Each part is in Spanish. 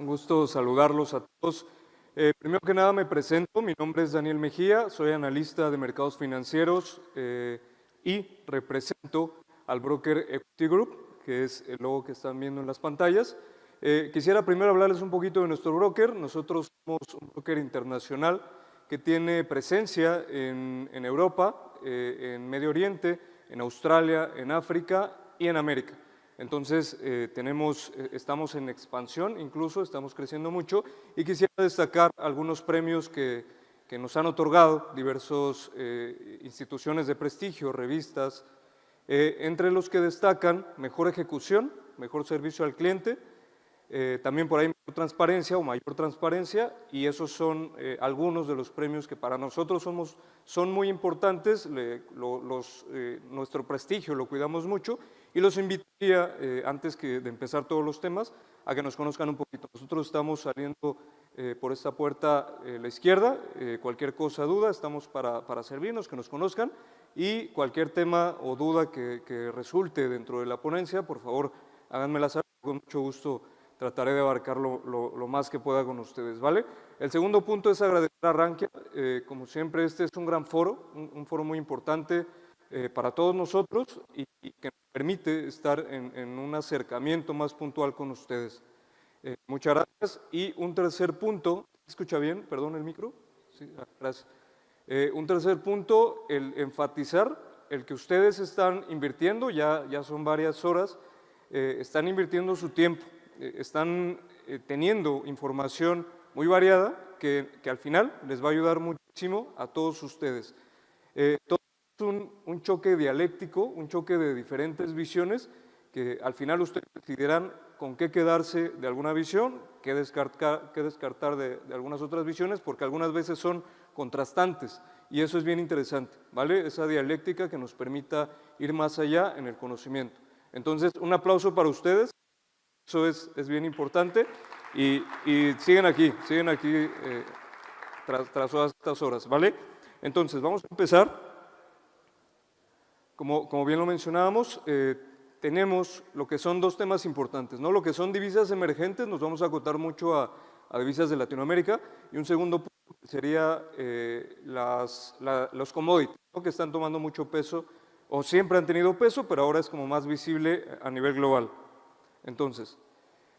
Un gusto saludarlos a todos. Primero que nada me presento, mi nombre es Daniel Mejía, soy analista de mercados financieros y represento al broker Equity Group, que es el logo que están viendo en las pantallas. Quisiera primero hablarles un poquito de nuestro broker. Nosotros somos un broker internacional que tiene presencia en Europa, en Medio Oriente, en Australia, en África y en América. Entonces, estamos en expansión, incluso estamos creciendo mucho, y quisiera destacar algunos premios que nos han otorgado diversas instituciones de prestigio, revistas, entre los que destacan mejor ejecución, mejor servicio al cliente, también por ahí mejor transparencia o mayor transparencia, y esos son algunos de los premios que para nosotros son muy importantes. Nuestro prestigio lo cuidamos mucho, y los invitaría, antes de empezar todos los temas, a que nos conozcan un poquito. Nosotros estamos saliendo por esta puerta la izquierda. Cualquier cosa, duda, estamos para servirnos, que nos conozcan, y cualquier tema o duda que resulte dentro de la ponencia, por favor, háganmela saber. Con mucho gusto trataré de abarcar lo más que pueda con ustedes, ¿vale? El segundo punto es agradecer a Rankia. Como siempre, este es un gran foro, un foro muy importante para todos nosotros, y que nos permite estar en un acercamiento más puntual con ustedes. Muchas gracias. Y un tercer punto, ¿escucha bien? Perdón, el micro. Sí, gracias. Un tercer punto, el enfatizar el que ustedes están invirtiendo, ya son varias horas, están invirtiendo su tiempo, están teniendo información muy variada que al final les va a ayudar muchísimo a todos ustedes. Todo es un choque dialéctico, un choque de diferentes visiones, que al final ustedes decidirán con qué quedarse de alguna visión, qué descartar de algunas otras visiones, porque algunas veces son contrastantes, y eso es bien interesante, ¿vale? Esa dialéctica que nos permita ir más allá en el conocimiento. Entonces, un aplauso para ustedes, eso es bien importante, y siguen aquí tras todas estas horas, ¿vale? Entonces, vamos a empezar. Como bien lo mencionábamos, tenemos lo que son dos temas importantes, ¿no? Lo que son divisas emergentes, nos vamos a acotar mucho a divisas de Latinoamérica, y un segundo punto sería los commodities, ¿no? Que están tomando mucho peso, o siempre han tenido peso, pero ahora es como más visible a nivel global. Entonces,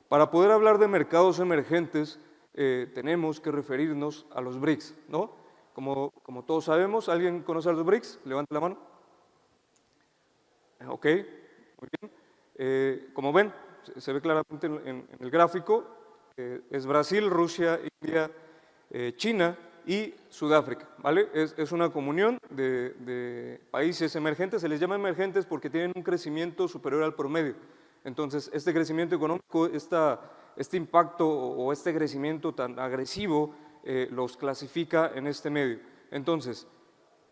para poder hablar de mercados emergentes, tenemos que referirnos a los BRICS, ¿no? Como todos sabemos, ¿alguien conoce a los BRICS? Levante la mano. Ok, muy bien. Como ven, se ve claramente en el gráfico, es Brasil, Rusia, India, China y Sudáfrica, ¿vale? Es una comunión de países emergentes. Se les llama emergentes porque tienen un crecimiento superior al promedio. Entonces, este crecimiento económico, este impacto o este crecimiento tan agresivo, los clasifica en este medio. Entonces,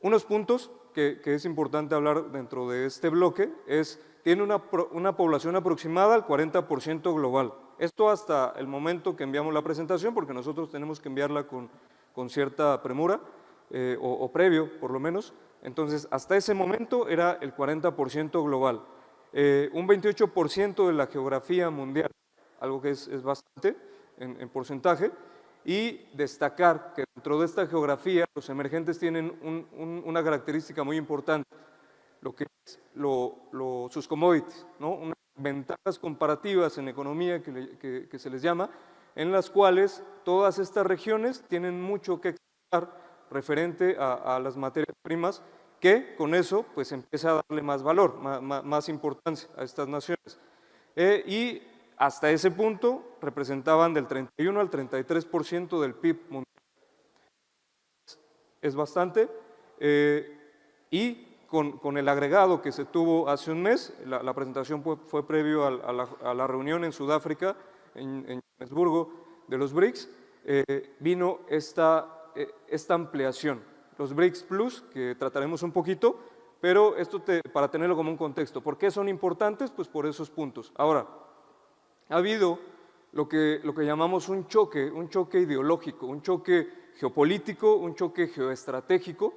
unos puntos que es importante hablar dentro de este bloque es, tiene una población aproximada al 40% global. Esto hasta el momento que enviamos la presentación, porque nosotros tenemos que enviarla con cierta premura, o previo, por lo menos. Entonces, hasta ese momento era el 40% global. Un 28% de la geografía mundial, algo que es bastante en porcentaje, y destacar que dentro de esta geografía los emergentes tienen una característica muy importante, lo que es sus commodities, ¿no? Unas ventajas comparativas en economía que se les llama, en las cuales todas estas regiones tienen mucho que exportar referente a las materias primas, que con eso pues empieza a darle más valor, más importancia a estas naciones. Y hasta ese punto representaban del 31 al 33% del PIB mundial. Es bastante, y con el agregado que se tuvo hace un mes, la presentación fue previo a la reunión en Sudáfrica, en Johannesburgo, de los BRICS, vino esta ampliación. Los BRICS Plus, que trataremos un poquito, pero esto para tenerlo como un contexto. ¿Por qué son importantes? Pues por esos puntos. Ahora, ha habido lo que llamamos un choque ideológico, un choque geopolítico, un choque geoestratégico,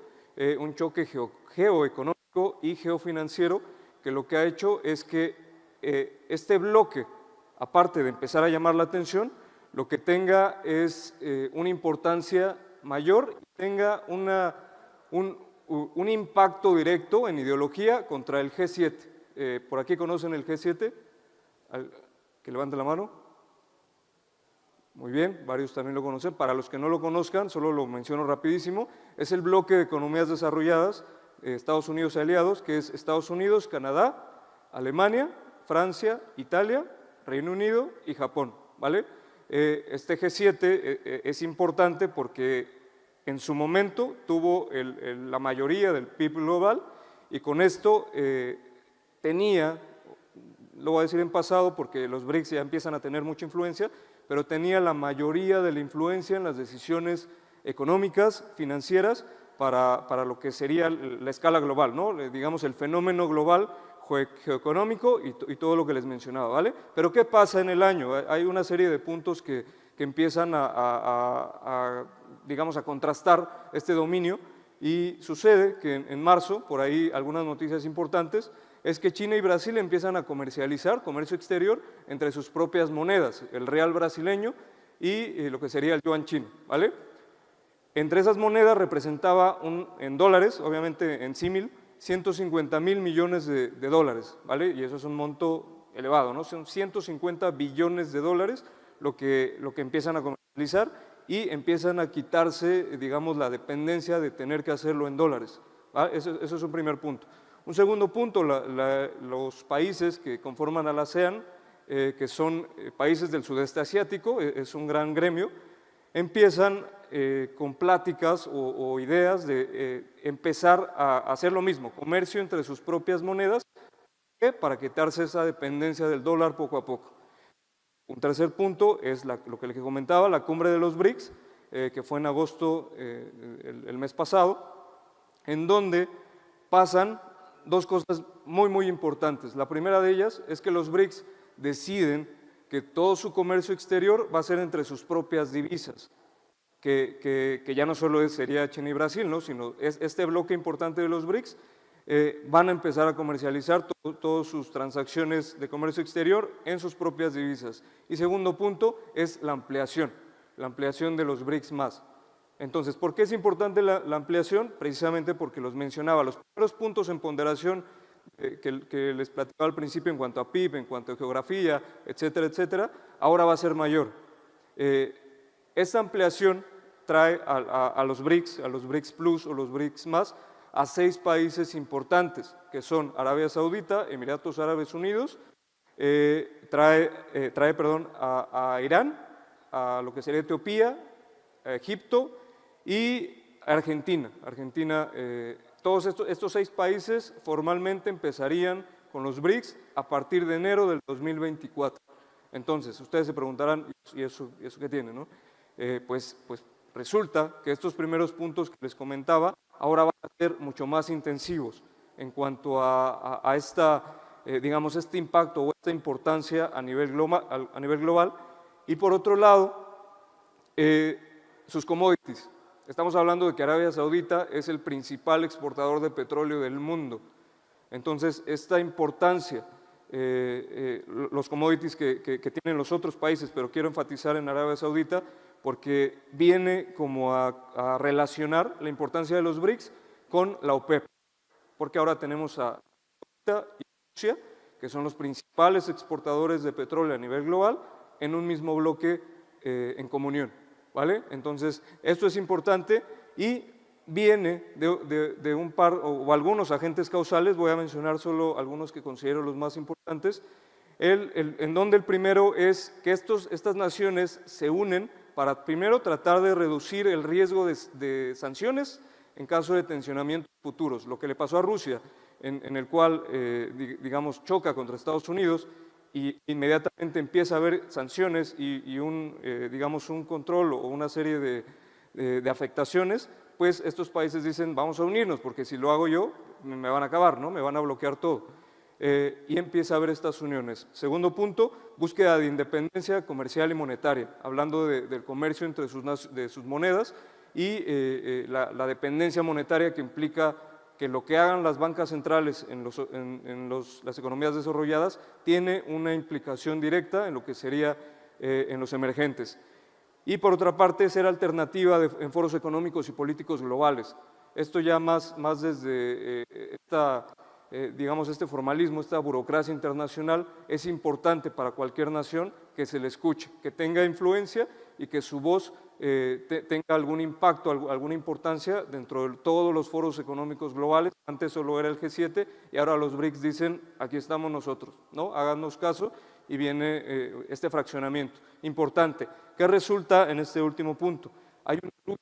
un choque geoeconómico y geofinanciero, que lo que ha hecho es que este bloque, aparte de empezar a llamar la atención, lo que tenga es una importancia mayor y tenga un impacto directo en ideología contra el G7. ¿Por aquí conocen el G7? Que levante la mano. Muy bien, varios también lo conocen. Para los que no lo conozcan, solo lo menciono rapidísimo, es el bloque de economías desarrolladas, Estados Unidos y aliados, que es Estados Unidos, Canadá, Alemania, Francia, Italia, Reino Unido y Japón, ¿vale? Este G7 es importante porque en su momento tuvo la mayoría del PIB global y con esto tenía, lo voy a decir en pasado porque los BRICS ya empiezan a tener mucha influencia, pero tenía la mayoría de la influencia en las decisiones económicas, financieras, para lo que sería la escala global, ¿no? Digamos el fenómeno global geoeconómico y todo lo que les mencionaba, ¿vale? Pero ¿qué pasa en el año? Hay una serie de puntos que empiezan digamos, a contrastar este dominio y sucede que en marzo, por ahí algunas noticias importantes, es que China y Brasil empiezan a comercializar comercio exterior entre sus propias monedas, el real brasileño y lo que sería el yuan chino, ¿vale? Entre esas monedas representaba en dólares, obviamente en símil, 150.000 millones de dólares, ¿vale? Y eso es un monto elevado, ¿no? Son 150 billones de dólares lo que empiezan a comercializar y empiezan a quitarse, digamos, la dependencia de tener que hacerlo en dólares, ¿vale? Eso es un primer punto. Un segundo punto, los países que conforman a la ASEAN, que son países del sudeste asiático, es un gran gremio, empiezan con pláticas o ideas de empezar a hacer lo mismo, comercio entre sus propias monedas, para quitarse esa dependencia del dólar poco a poco. Un tercer punto es lo que les comentaba, la cumbre de los BRICS, que fue en agosto el mes pasado, en donde pasan dos cosas muy importantes. La primera de ellas es que los BRICS deciden que todo su comercio exterior va a ser entre sus propias divisas, que ya no solo sería China y Brasil, ¿no? Sino este bloque importante de los BRICS van a empezar a comercializar todas sus transacciones de comercio exterior en sus propias divisas. Y segundo punto es la ampliación de los BRICS más. Entonces, ¿por qué es importante la ampliación? Precisamente porque los mencionaba, los primeros puntos en ponderación que les platicaba al principio en cuanto a PIB, en cuanto a geografía, etcétera, ahora va a ser mayor. Esta ampliación trae a los BRICS Plus o los BRICS más, a 6 países importantes, que son Arabia Saudita, Emiratos Árabes Unidos, trae a Irán, a lo que sería Etiopía, a Egipto y Argentina. Todos estos 6 países formalmente empezarían con los BRICS a partir de enero del 2024. Entonces, ustedes se preguntarán, ¿y eso qué tiene, no? Pues resulta que estos primeros puntos que les comentaba ahora van a ser mucho más intensivos en cuanto a digamos, este impacto o esta importancia a nivel global. Y por otro lado, sus commodities. Estamos hablando de que Arabia Saudita es el principal exportador de petróleo del mundo. Entonces, esta importancia, los commodities que tienen los otros países, pero quiero enfatizar en Arabia Saudita, porque viene como a relacionar la importancia de los BRICS con la OPEP, porque ahora tenemos a Rusia y Rusia, que son los principales exportadores de petróleo a nivel global, en un mismo bloque en comunión, ¿vale? Entonces, esto es importante y viene de un par o algunos agentes causales, voy a mencionar solo algunos que considero los más importantes, en donde el primero es que estas naciones se unen para primero tratar de reducir el riesgo de sanciones en caso de tensionamientos futuros. Lo que le pasó a Rusia, en el cual, digamos, choca contra Estados Unidos y inmediatamente empieza a haber sanciones y digamos, un control o una serie de afectaciones, pues estos países dicen, vamos a unirnos, porque si lo hago yo, me van a acabar, ¿no? Me van a bloquear todo. Y empieza a haber estas uniones. Segundo punto, búsqueda de independencia comercial y monetaria, hablando del comercio entre sus monedas y la dependencia monetaria que implica que lo que hagan las bancas centrales en las economías desarrolladas tiene una implicación directa en lo que sería en los emergentes. Y por otra parte, ser alternativa en foros económicos y políticos globales. Esto ya más desde digamos, este formalismo, esta burocracia internacional, es importante para cualquier nación que se le escuche, que tenga influencia y que su voz tenga algún impacto, alguna importancia dentro de todos los foros económicos globales. Antes solo era el G7 y ahora los BRICS dicen, aquí estamos nosotros, ¿no? Háganos caso, y viene este fraccionamiento. Importante. ¿Qué resulta en este último punto? Hay una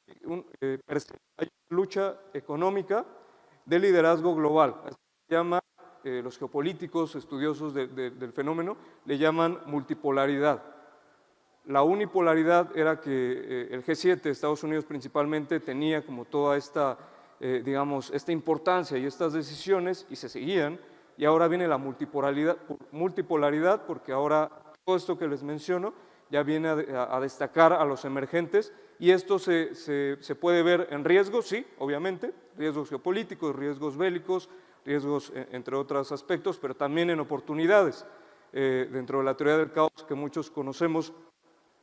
lucha económica de liderazgo global. Se llama, los geopolíticos, estudiosos del fenómeno, le llaman multipolaridad. La unipolaridad era que el G7, Estados Unidos principalmente, tenía como toda esta, digamos, esta importancia y estas decisiones, y se seguían, y ahora viene la multipolaridad porque ahora todo esto que les menciono ya viene a destacar a los emergentes, y esto se puede ver en riesgos, sí, obviamente, riesgos geopolíticos, riesgos bélicos, riesgos entre otros aspectos, pero también en oportunidades. Dentro de la teoría del caos que muchos conocemos,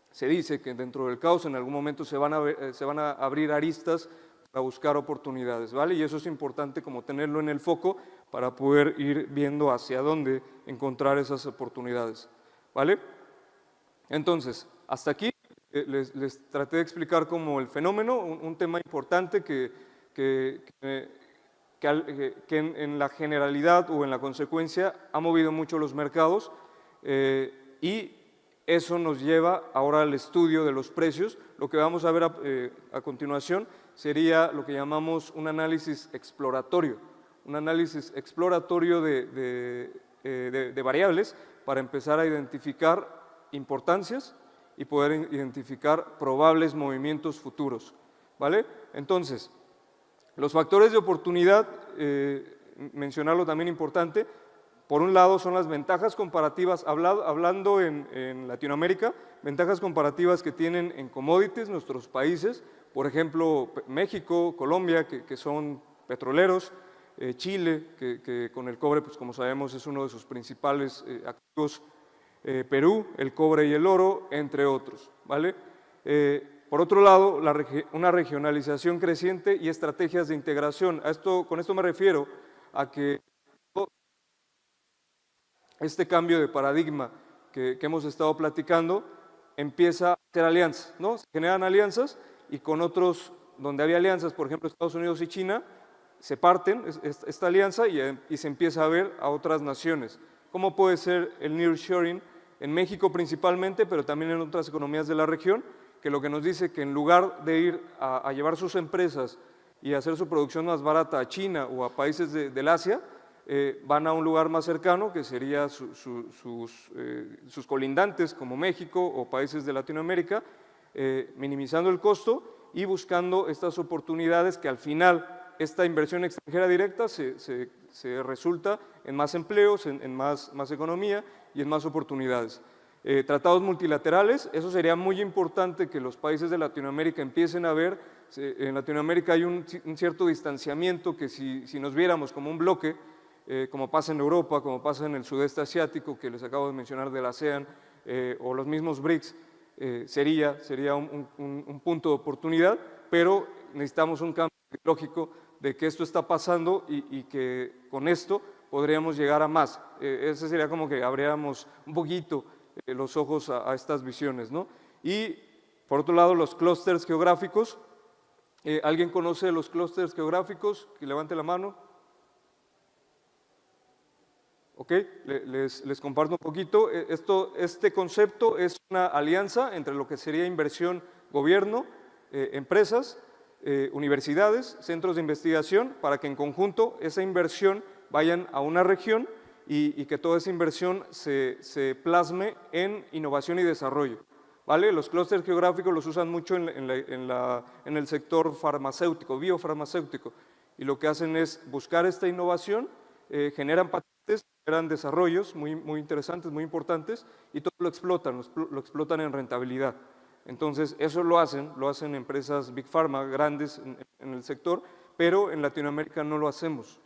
se dice que dentro del caos en algún momento se van a abrir aristas para buscar oportunidades, ¿vale? Y eso es importante como tenerlo en el foco para poder ir viendo hacia dónde encontrar esas oportunidades, ¿vale? Entonces, hasta aquí les traté de explicar como el fenómeno, un tema importante que en la generalidad o en la consecuencia ha movido mucho los mercados, y eso nos lleva ahora al estudio de los precios. Lo que vamos a ver a continuación sería lo que llamamos un análisis exploratorio, de variables para empezar a identificar importancias y poder identificar probables movimientos futuros, ¿vale? Entonces, los factores de oportunidad, mencionarlo también importante. Por un lado son las ventajas comparativas, hablando en Latinoamérica, ventajas comparativas que tienen en commodities nuestros países, por ejemplo, México, Colombia, que son petroleros, Chile, que con el cobre, pues como sabemos, es uno de sus principales activos, Perú, el cobre y el oro, entre otros, ¿vale? Por otro lado, una regionalización creciente y estrategias de integración. Con esto me refiero a que este cambio de paradigma que hemos estado platicando empieza a hacer alianzas, ¿no? Se generan alianzas, y con otros, donde había alianzas, por ejemplo, Estados Unidos y China, se parten esta alianza y se empieza a ver a otras naciones. ¿Cómo puede ser el nearshoring en México principalmente, pero también en otras economías de la región? Que lo que nos dice que en lugar de ir a llevar sus empresas y hacer su producción más barata a China o a países del Asia, van a un lugar más cercano, que sería sus colindantes como México o países de Latinoamérica, minimizando el costo y buscando estas oportunidades que al final esta inversión extranjera directa se resulta en más empleos, en más economía y en más oportunidades. Tratados multilaterales, eso sería muy importante que los países de Latinoamérica empiecen a ver. En Latinoamérica hay un cierto distanciamiento que si nos viéramos como un bloque, como pasa en Europa, como pasa en el sudeste asiático, que les acabo de mencionar del ASEAN, o los mismos BRICS, sería un punto de oportunidad, pero necesitamos un cambio lógico de que esto está pasando y que con esto podríamos llegar a más. Ese sería como que abriéramos un poquito los ojos a estas visiones, ¿no? Y por otro lado, los clústeres geográficos. ¿Alguien conoce los clústeres geográficos? Que levante la mano. Ok, les comparto un poquito. Este concepto es una alianza entre lo que sería inversión, gobierno, empresas, universidades, centros de investigación, para que en conjunto esa inversión vayan a una región y que toda esa inversión se plasme en innovación y desarrollo, ¿vale? Los clústeres geográficos los usan mucho en el sector farmacéutico, biofarmacéutico, y lo que hacen es buscar esta innovación, generan patentes, generan desarrollos muy interesantes, muy importantes, y todo lo explotan en rentabilidad. Entonces, eso lo hacen empresas Big Pharma, grandes en el sector, pero en Latinoamérica no lo hacemos.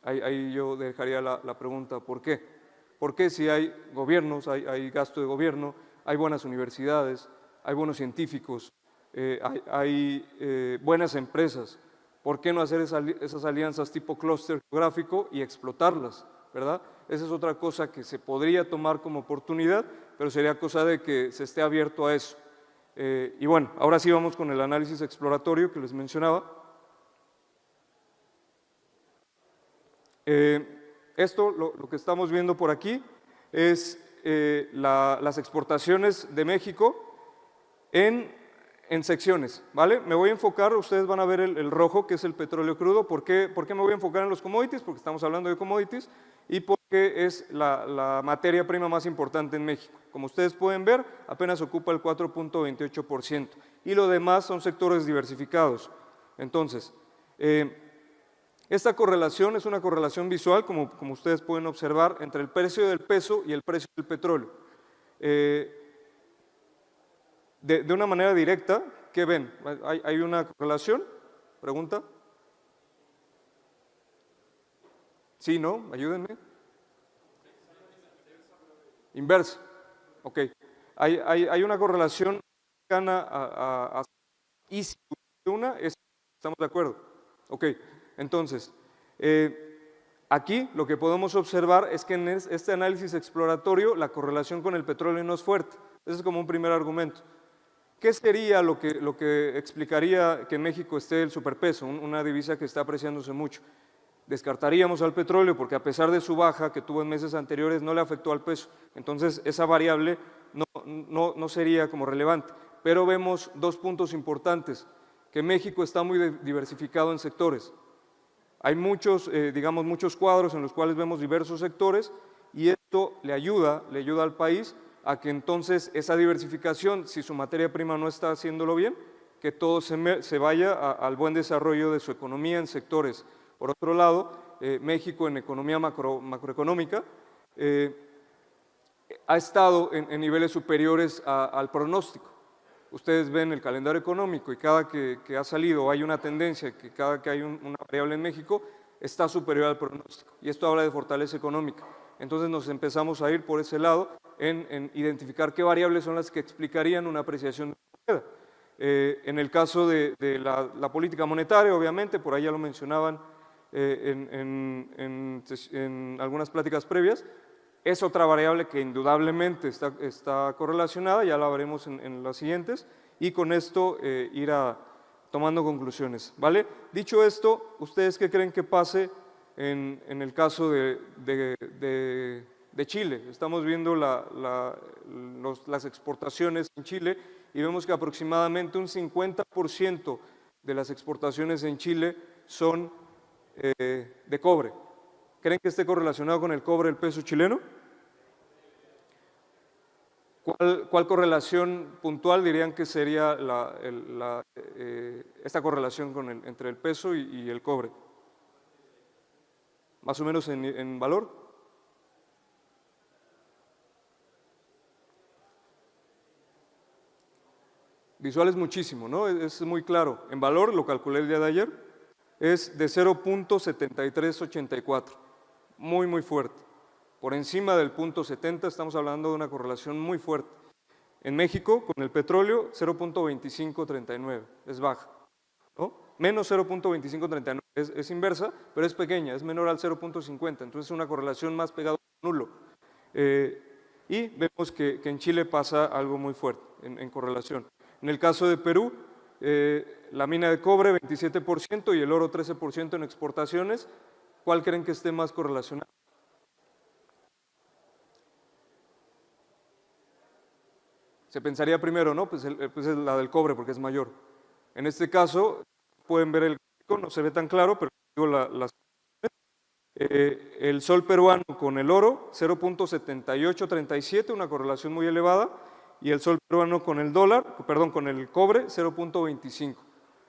Ahí yo dejaría la pregunta, ¿por qué? ¿Por qué si hay gobiernos, hay gasto de gobierno, hay buenas universidades, hay buenos científicos, hay buenas empresas. ¿Por qué no hacer esas alianzas tipo clúster geográfico y explotarlas, verdad? Esa es otra cosa que se podría tomar como oportunidad, pero sería cosa de que se esté abierto a eso. Y bueno, ahora sí vamos con el análisis exploratorio que les mencionaba. Esto, lo que estamos viendo por aquí, es las exportaciones de México en secciones, ¿vale? Me voy a enfocar, ustedes van a ver el rojo, que es el petróleo crudo. ¿Por qué me voy a enfocar en los commodities? Porque estamos hablando de commodities y porque es la materia prima más importante en México. Como ustedes pueden ver, apenas ocupa el 4.28% y lo demás son sectores diversificados. Entonces, esta correlación es una correlación visual, como ustedes pueden observar, entre el precio del peso y el precio del petróleo. De una manera directa, ¿qué ven? ¿Hay una correlación? ¿Pregunta? ¿Sí, no? Ayúdenme. Inversa. Ok. Hay una correlación cercana y si una, estamos de acuerdo. Ok. Entonces, aquí lo que podemos observar es que en este análisis exploratorio la correlación con el petróleo no es fuerte. Ese es como un primer argumento. ¿Qué sería lo que explicaría que en México esté el superpeso, una divisa que está apreciándose mucho? Descartaríamos al petróleo porque a pesar de su baja que tuvo en meses anteriores no le afectó al peso. Entonces esa variable no sería como relevante. Pero vemos dos puntos importantes, que México está muy diversificado en sectores. Hay muchos, digamos, muchos cuadros en los cuales vemos diversos sectores y esto le ayuda al país a que entonces esa diversificación, si su materia prima no está haciéndolo bien, que todo se vaya al buen desarrollo de su economía en sectores. Por otro lado, México en economía macroeconómica ha estado en niveles superiores al pronóstico. Ustedes ven el calendario económico y cada que ha salido hay una tendencia, que cada que hay una variable en México está superior al pronóstico. Y esto habla de fortaleza económica. Entonces nos empezamos a ir por ese lado en identificar qué variables son las que explicarían una apreciación de la moneda. En el caso de la política monetaria, obviamente, por ahí ya lo mencionaban en algunas pláticas previas, es otra variable que indudablemente está correlacionada, ya la veremos en las siguientes, y con esto ir tomando conclusiones, ¿vale? Dicho esto, ¿ustedes qué creen que pase en el caso de Chile? Estamos viendo las exportaciones en Chile y vemos que aproximadamente un 50% de las exportaciones en Chile son de cobre. ¿Creen que esté correlacionado con el cobre el peso chileno? ¿Cuál correlación puntual dirían que sería esta correlación entre el peso y el cobre? ¿Más o menos en valor? Visual es muchísimo, ¿no? Es muy claro. En valor, lo calculé el día de ayer, es de 0.7384. Muy, muy fuerte. Por encima del punto 70 estamos hablando de una correlación muy fuerte. En México, con el petróleo, 0.2539, es baja, ¿no? Menos 0.2539 es inversa, pero es pequeña, es menor al 0.50, entonces es una correlación más pegada a nulo. Y vemos que en Chile pasa algo muy fuerte en correlación. En el caso de Perú, la mina de cobre 27% y el oro 13% en exportaciones. ¿Cuál creen que esté más correlacionado? Se pensaría primero, ¿no? Pues es la del cobre porque es mayor. En este caso, pueden ver el gráfico, no se ve tan claro, pero digo el sol peruano con el oro, 0.7837, una correlación muy elevada, y el sol peruano con el con el cobre, 0.25.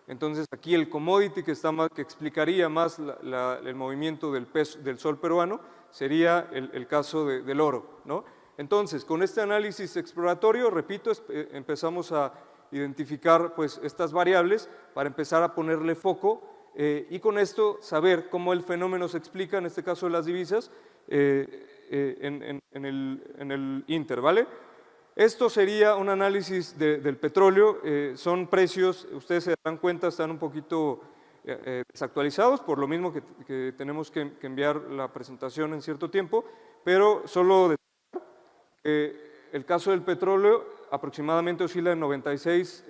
Entonces aquí el commodity que explicaría más el movimiento del sol peruano sería el caso del oro, ¿no? Entonces, con este análisis exploratorio, repito, empezamos a identificar pues, estas variables para empezar a ponerle foco y con esto saber cómo el fenómeno se explica, en este caso de las divisas, en el Inter, ¿vale? Esto sería un análisis del petróleo, son precios, ustedes se darán cuenta, están un poquito desactualizados, por lo mismo que tenemos que enviar la presentación en cierto tiempo, pero solo el caso del petróleo aproximadamente oscila en 96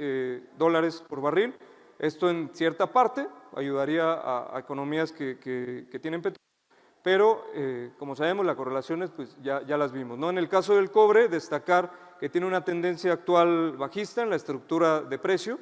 dólares por barril. Esto en cierta parte ayudaría a economías que tienen petróleo, pero como sabemos las correlaciones pues ya las vimos, ¿no? En el caso del cobre, destacar que tiene una tendencia actual bajista en la estructura de precio,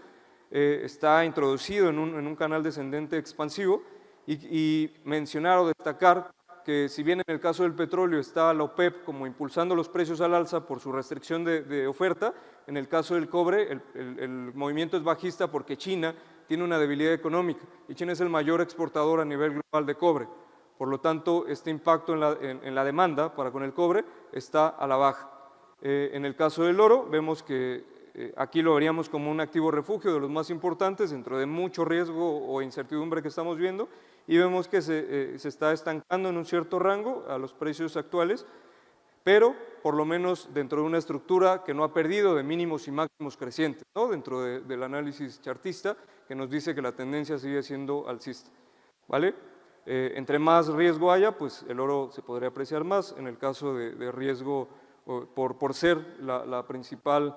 está introducido en un canal descendente expansivo y mencionar o destacar que si bien en el caso del petróleo está la OPEP como impulsando los precios al alza por su restricción de oferta, en el caso del cobre el movimiento es bajista porque China tiene una debilidad económica y China es el mayor exportador a nivel global de cobre. Por lo tanto, este impacto en la demanda para con el cobre está a la baja. En el caso del oro, vemos que aquí lo veríamos como un activo refugio de los más importantes dentro de mucho riesgo o incertidumbre que estamos viendo y vemos que se está estancando en un cierto rango a los precios actuales, pero por lo menos dentro de una estructura que no ha perdido de mínimos y máximos crecientes, ¿no? Dentro del análisis chartista que nos dice que la tendencia sigue siendo alcista, ¿vale? Entre más riesgo haya, pues el oro se podría apreciar más, en el caso de riesgo por ser la principal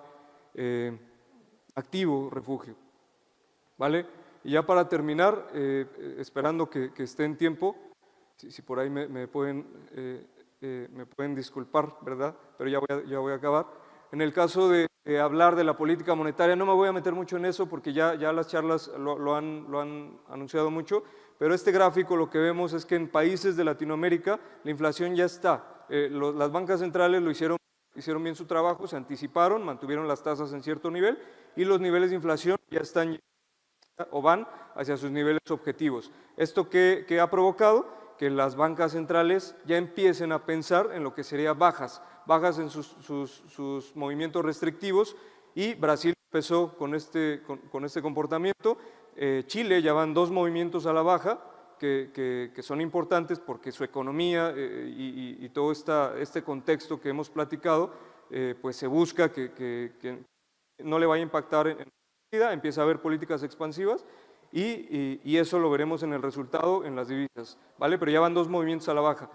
activo refugio, ¿vale? Y ya para terminar, esperando que esté en tiempo, si por ahí me pueden disculpar, ¿verdad? Pero ya voy a acabar. En el caso de hablar de la política monetaria, no me voy a meter mucho en eso porque ya las charlas lo han anunciado mucho, pero este gráfico lo que vemos es que en países de Latinoamérica la inflación ya está. Las bancas centrales hicieron bien su trabajo, se anticiparon, mantuvieron las tasas en cierto nivel y los niveles de inflación ya están o van hacia sus niveles objetivos. ¿Esto qué ha provocado? Que las bancas centrales ya empiecen a pensar en lo que sería bajas en sus movimientos restrictivos y Brasil empezó con este comportamiento. Chile ya van 2 movimientos a la baja que son importantes porque su economía y todo este contexto que hemos platicado, pues se busca que no le vaya a impactar en la vida, empieza a haber políticas expansivas y eso lo veremos en el resultado en las divisas, ¿vale? Pero ya van 2 movimientos a la baja.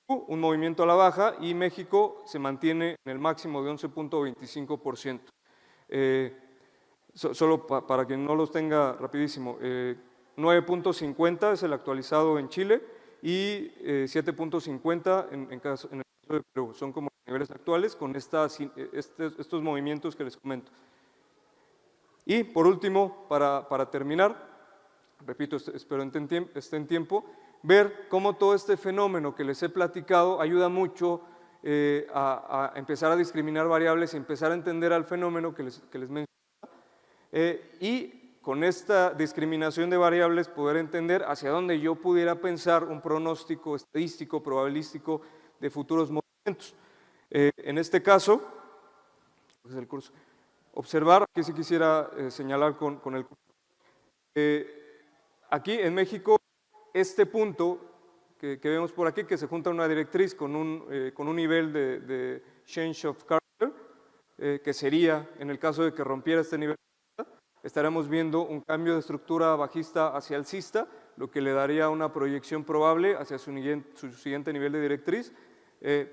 Un movimiento a la baja y México se mantiene en el máximo de 11.25%. Solo para quien no los tenga rapidísimo, 9.50 es el actualizado en Chile y 7.50 en el caso de Perú. Son como los niveles actuales con estos movimientos que les comento. Y por último, para terminar, repito, espero esté en tiempo, ver cómo todo este fenómeno que les he platicado ayuda mucho a empezar a discriminar variables y empezar a entender al fenómeno que les mencionaba. Y con esta discriminación de variables poder entender hacia dónde yo pudiera pensar un pronóstico estadístico, probabilístico de futuros movimientos. En este caso, pues el curso, observar, aquí sí quisiera señalar con el curso. Aquí en México, este punto que vemos por aquí, que se junta una directriz con un nivel de change of character, que sería, en el caso de que rompiera este nivel, estaremos viendo un cambio de estructura bajista hacia alcista, lo que le daría una proyección probable hacia su siguiente nivel de directriz,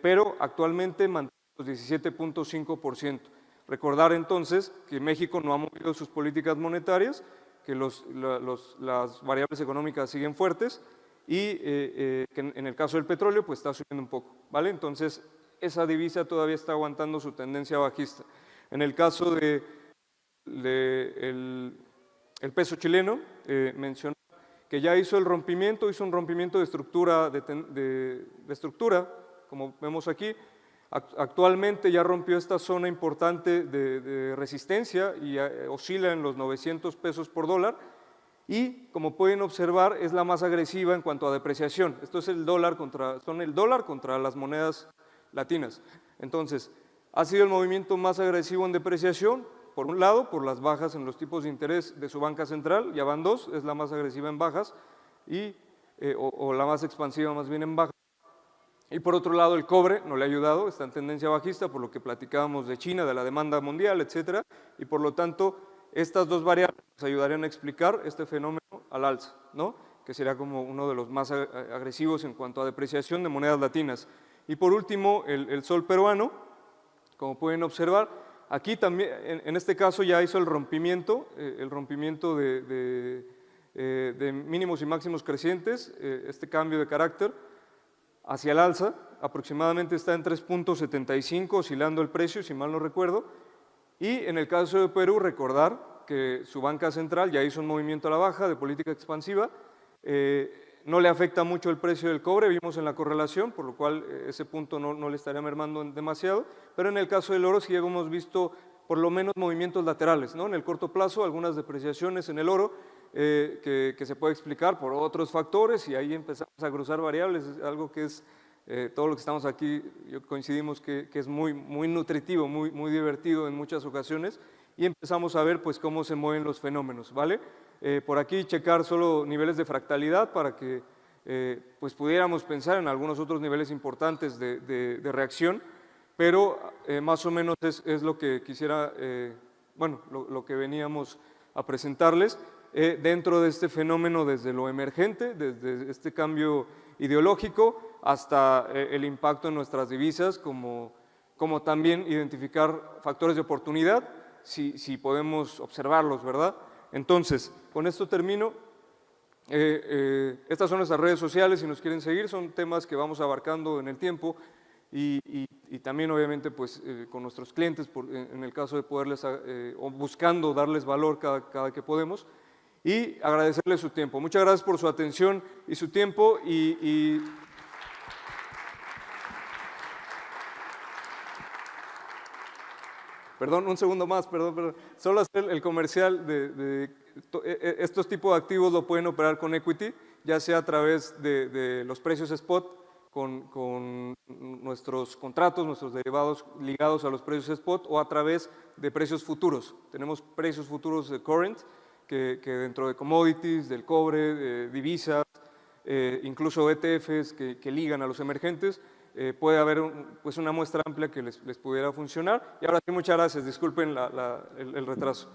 pero actualmente mantiene los 17.5%. Recordar entonces que México no ha movido sus políticas monetarias, que las variables económicas siguen fuertes y que en el caso del petróleo pues está subiendo un poco, ¿vale? Entonces esa divisa todavía está aguantando su tendencia bajista. En el caso del peso chileno, mencionó que ya hizo un rompimiento de estructura, de estructura, como vemos aquí. Actualmente ya rompió esta zona importante de resistencia y oscila en los 900 pesos por dólar y como pueden observar es la más agresiva en cuanto a depreciación. Esto es el dólar contra las monedas latinas. Entonces, ha sido el movimiento más agresivo en depreciación, por un lado, por las bajas en los tipos de interés de su banca central, ya van 2, es la más agresiva en bajas o la más expansiva más bien en bajas. Y por otro lado, el cobre no le ha ayudado, está en tendencia bajista, por lo que platicábamos de China, de la demanda mundial, etcétera, y por lo tanto, estas dos variables nos ayudarían a explicar este fenómeno al alza, ¿no? Que sería como uno de los más agresivos en cuanto a depreciación de monedas latinas. Y por último, el sol peruano, como pueden observar, aquí también, en este caso ya hizo el rompimiento de mínimos y máximos crecientes, este cambio de carácter, hacia el alza, aproximadamente está en 3.75, oscilando el precio, si mal no recuerdo, y en el caso de Perú, recordar que su banca central ya hizo un movimiento a la baja de política expansiva, no le afecta mucho el precio del cobre, vimos en la correlación, por lo cual ese punto no le estaría mermando demasiado, pero en el caso del oro sí hemos visto por lo menos movimientos laterales, ¿no? En el corto plazo, algunas depreciaciones en el oro, que se puede explicar por otros factores y ahí empezamos a cruzar variables, es algo que es, todo lo que estamos aquí coincidimos que es muy nutritivo, muy divertido en muchas ocasiones y empezamos a ver pues cómo se mueven los fenómenos, ¿vale? Por aquí checar solo niveles de fractalidad para que pues pudiéramos pensar en algunos otros niveles importantes de reacción, pero más o menos es lo que quisiera, bueno, lo que veníamos a presentarles. Dentro de este fenómeno desde lo emergente, desde este cambio ideológico hasta el impacto en nuestras divisas, como también identificar factores de oportunidad, si podemos observarlos, ¿verdad? Entonces, con esto termino. Estas son nuestras redes sociales, si nos quieren seguir, son temas que vamos abarcando en el tiempo y también obviamente pues con nuestros clientes, en el caso de poderles, o buscando darles valor cada que podemos, y agradecerles su tiempo. Muchas gracias por su atención y su tiempo Perdón, un segundo más, perdón. Solo hacer el comercial estos tipos de activos lo pueden operar con equity, ya sea a través de los precios spot, con nuestros contratos, nuestros derivados ligados a los precios spot o a través de precios futuros. Tenemos precios futuros de current, que dentro de commodities, del cobre, de divisas, incluso ETFs que ligan a los emergentes, puede haber pues una muestra amplia que les pudiera funcionar. Y ahora sí, muchas gracias, disculpen el retraso.